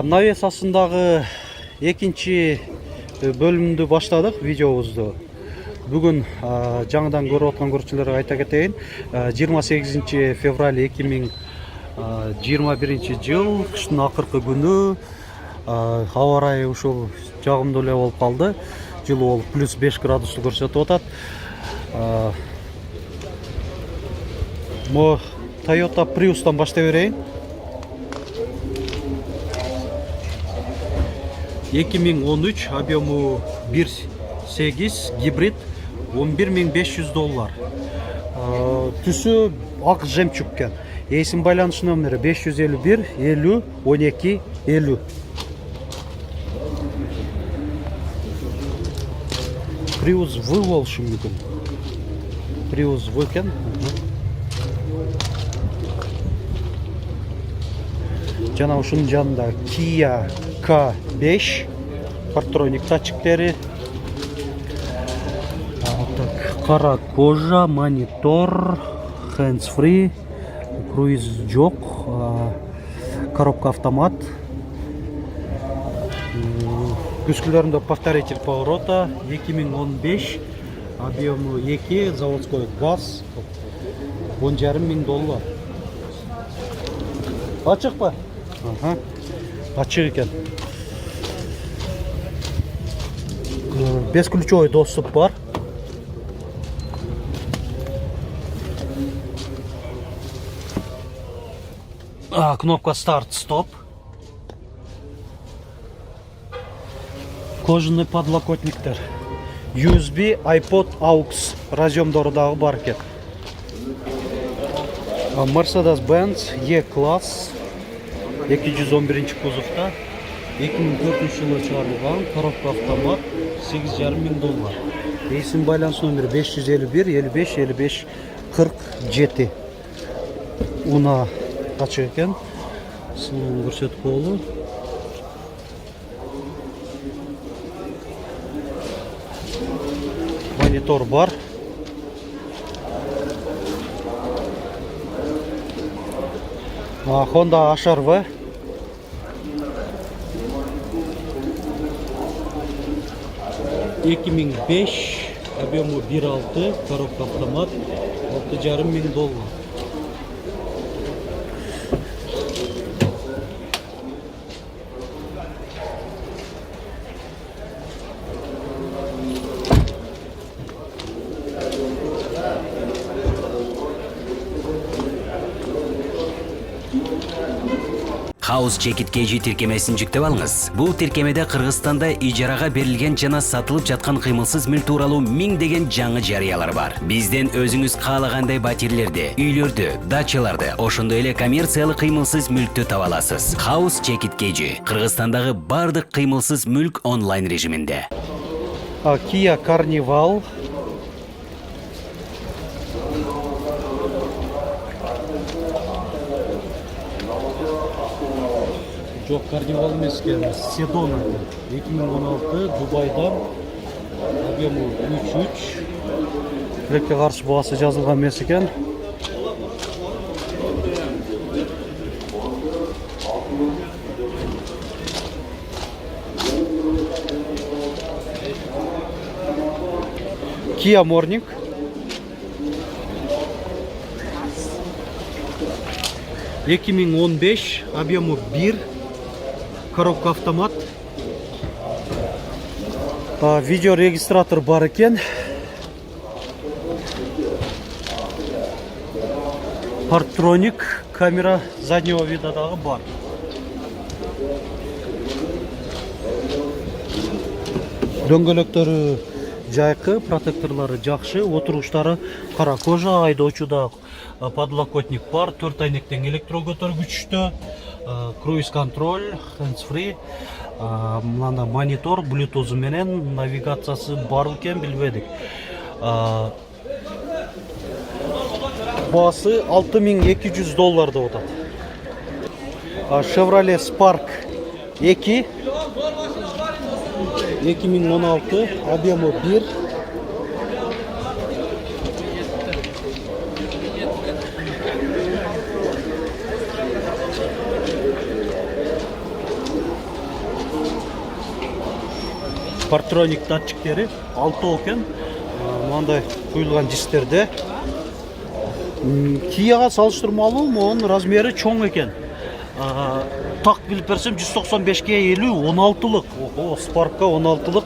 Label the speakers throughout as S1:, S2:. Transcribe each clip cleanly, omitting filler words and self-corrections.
S1: Навес астындагы экинчи бөлүмдү баштадык видеобузду. Бүгүн жаңыдан көрүп аткан көрүүчүлөргө айта кетейин. 28 февраль 2021 жыл, кыштын акыркы күнү. Аба ырайы ушул жагымдуу эле болуп калды. Жылуу болуп +5 градусту көрсөтүп атат. Мо Toyota Prius'тан баштай берейин. 2013 объему 1.8 гибрид, $11.500. Түсү ак жемчугкен. Эсим байланыш номери 551 50 12 50. Prius V болушу мүмкүн. Prius V экен. Жана ушунун жанында Kia K5 парктроник датчиктери, кара кожа, монитор, hands-free, круиз жок, коробка автомат, күскүлөрүндө повторитель поворота, 2015, объему 2, заводской газ, $10.500. Ачык па? Ачык экен. Бесключевой доступ бар. Кнопка старт-стоп. Кожаный подлокотниктер. USB, iPod, AUX разъемдору дагы бар экен. Mercedes-Benz E-класс 211 кузовта, 2004 жылы чыгарылган, коробка автомат, $8.500. Эсим байланыш номери 551 55 55 47. Уна ачык экен. Сынын көрсөтүп коелу. Монитор бар. Honda HR-V. $2005, объему 1.6, коробка автомат, $6.500.
S2: House Jacket KG тиркемесин жүктөп алыңыз. Бул тиркемеде Кыргызстанда ижарага берилген жана сатылып жаткан кыймылсыз мүлк тууралуу миңдеген жаңы жарыялар бар. Бизден өзүңүз каалагандай батирлерди, үйлөрдү, дачаларды, ошондой эле коммерциялык кыймылсыз мүлктү таба аласыз. House Jacket KG Кыргызстандагы бардык кыймылсыз мүлк онлайн режиминде.
S1: Kia Carnival. Жоқ, Carnival емес екен, Седон. 2016 Дубайдан, объему 3.3. Тірекке қарсы бағасы жазылған емес екен. Kia Morning. $2015, объему 1, коробка автомат. Видеорегистратор бар екен. Парктроник, камера заднего вида дагы бар. Дөңгөлөктөрү жайкы, протекторлары жакшы, отуруштары кара кожа, айдоочуда подлокотник бар, 4 айнектен электрокөтөргүчтө, круиз контроль, hands-free, мында монитор, Bluetooth менен навигациясы бар экен, билбедик. Баасы $6.200 деп атат. Chevrolet Spark 2 2016, объему 1. Partроник датчиктери 6 екен. Мындай куюлган дистерде. Кияга салыштырмалуу монун размери чоң екен. Так билип берсем 195-ге 50 16-лык. Спаркка 16-лык.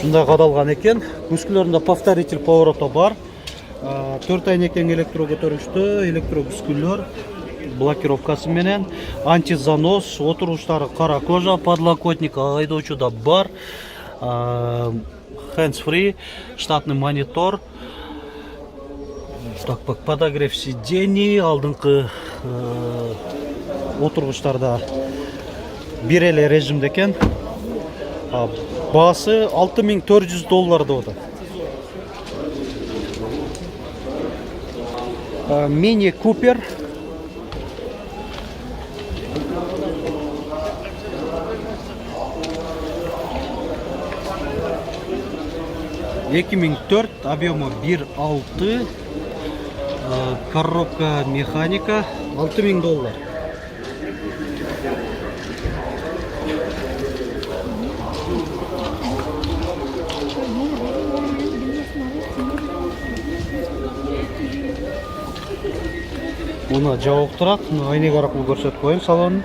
S1: Шундай кадалган екен. Күскүлөрүндө повторитель поворота бар. 4 айнектен электро көтөрүштү, электро күскүлөр, блокировкасы менен, антизанос, отургучтары кара кожа, подлокотник айдоочуда бар, hands free, штатный монитор, подогрев сидений, алдыңкы отургучтарда бир эле режимде экен. Баасы $6400 деп атат. Мини Купер. $2004, объемы 1.6, коробка механика, $6000. Мына жабык турат, айнек аркылуу көрсөтүп коеюн салонун.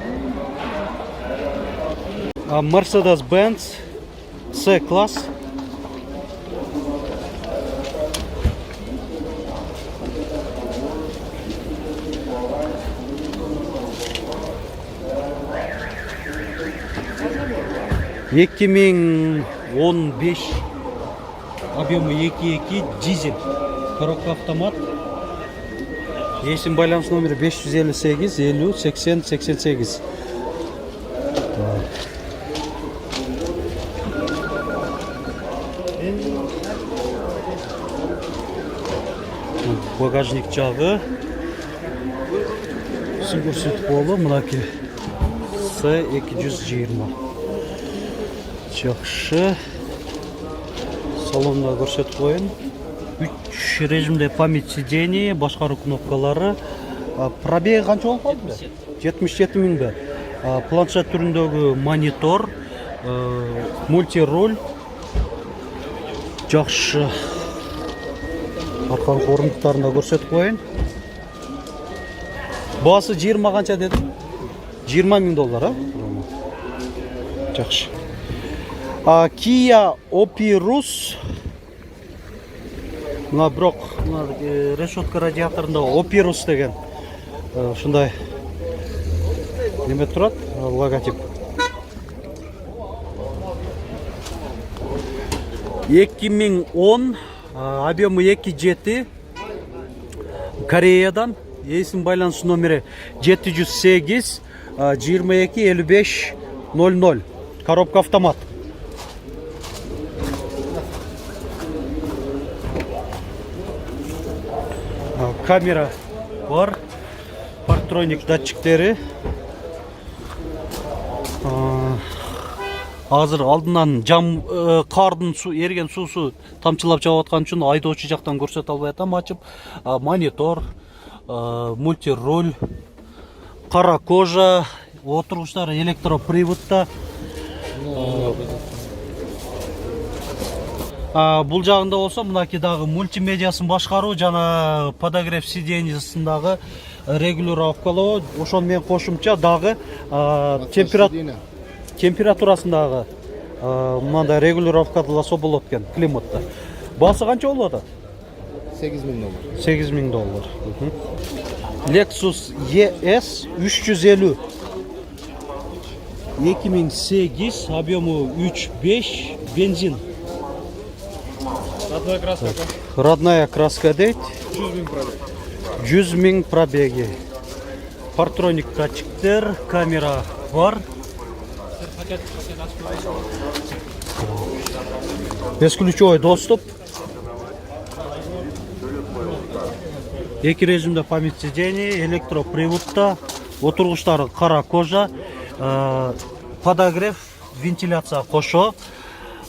S1: Mercedes-Benz C-класс. $2015, объемы 2.2, дизель, коробка автомат. Есім байланыс номері 558 50 80 88. Багажник жағы. Көрсетіп болу, мынаки C220. Жақшы. Салонда көрсетіп қойын. 3 режимде память сидений, башкаруу кнопкалары. Пробеги канча болуп калды? 77 000. Планшет түрүндөгү монитор, мультируль. Жакшы. Аркалык орундуктарында көрсөтүп коеюн. Баасы 20 канча дедим? $20,000, Жакшы. Kia Opirus. Мына бирок решетка радиаторунда Opirus деген ушундай неме турат, логотип. 2010, объемы 2.7, Кореядан, есим байланыш номери 708 22 55 00, коробка автомат. Камера бар, партроник датчиктери. Азыр алдынан жам кардын эрген суусу тамчылап жаап аткан үчүн айдоочу жактан көрсөтө албай атам ачып. Монитор, мультируль, кара кожа, отургучтар электроприводто. Бул жагында болсо мынаки дагы мультимедиасын башкаруу жана подогрев сиденьясындагы регулировкалоо, ошону менен кошумча дагы температурасындагы мындай регулировкаласа болот экен климатта. Баасы канча болуп атат? $8000. $8000. Lexus ES 350. 2008, объемы 3.5, бензин.
S3: Родная краска.
S1: Родная краска дейт.
S3: 100 000 пробег.
S1: 100 000 пробеги. Партроник датчиктер, камера бар. Бесключевой доступ. Эки режимде память сидений, электроприводто, отургучтары кара кожа, подогрев, вентиляция кошо,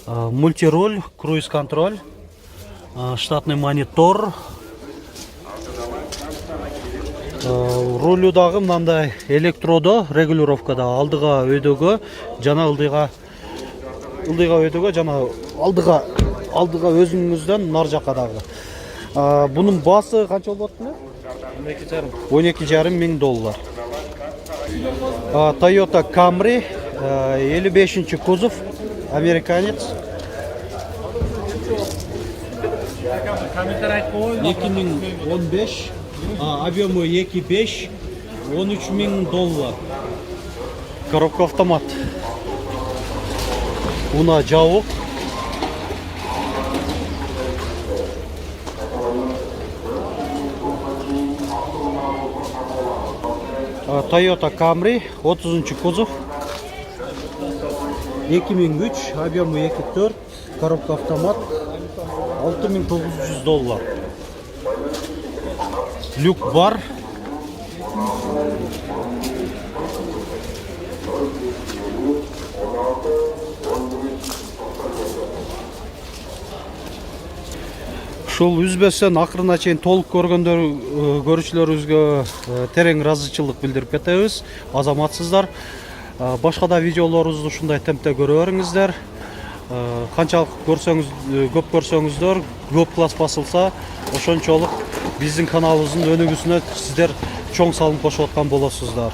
S1: мультируль, круиз-контроль, штатный монитор. Рулюдагы мындай электродо регулировкада алдыга өйдөгө жана ылдыйга ылдыйга өтөгө жана алдыга өзүңүздөн нар жакка дагы. Bunun bası kança oldu mu? 12,5 bin dolar. Toyota Camry 55. kuzov, Amerikanец. 2015, объемы 2,5, 13 bin dolar. Коробка автомат. Buna cavuk. Toyota Camry 30. kuzov 2003, объемы 2,4, коробка автомат, 6.900 dolar. Lük var. Ушул үзбөстөн акырына чейин толук көрүүчүлөрүбүзгө терең ыраазычылык билдирип кетебиз. Азаматсыздар. Башка да видеолорубузду ушундай темпте көрө бериңиздер. Канчалык көп көрсөңүздөр, көп класс басылса, ошончолук биздин каналыбыздын өнүгүүсүнө сиздер чоң салым кошуп аткан болосуздар.